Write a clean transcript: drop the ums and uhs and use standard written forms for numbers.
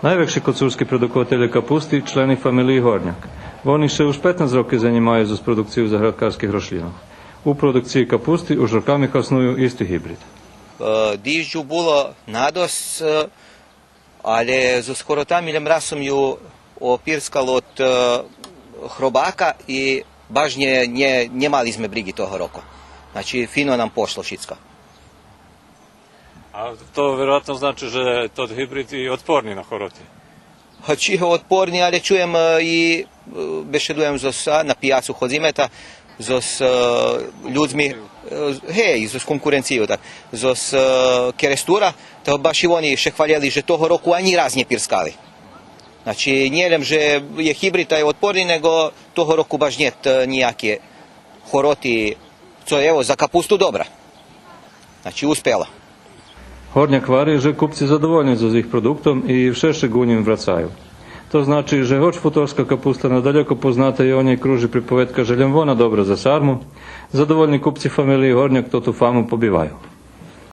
Najwięksi kocurski produkovatele kapusty členi familii Hornjak. Oni ще už 15 років займаються з продукцією заградкарських рослин. У продукції капусти už rokami hasnuju isti hibrid. Dižđu bilo nados, ali z skorotam ili mrasom ju opirskalo od hrobaka i baš nje mali sme brigi toho roku. Znači, fino nam pošlo šitsko. A to vjerojatno znači, že to hibrid i otporni na horoti? Či je otporni, ali čujem i bešedujem na pijacu Hodzimeta, s ljudmi, s konkurenciju, s kerestura, to baš i oni še hvaljeli, že toho roku ani raz nje pirskali. Znači, njelem, že je hibrid taj otporni, nego toho roku baš njet nijake horoti, co je evo za kapustu dobra. Znači, uspjela. Hornjak vari, že kupci zadovoljni z ich produktom i vše še gunjim vracaju. To znači, že hoć futorska kapusta nadaleko poznata i o njej kruži pripovedka željem vona dobra za sarmu, zadovoljni kupci familije Hornjak to tu famu pobivaju.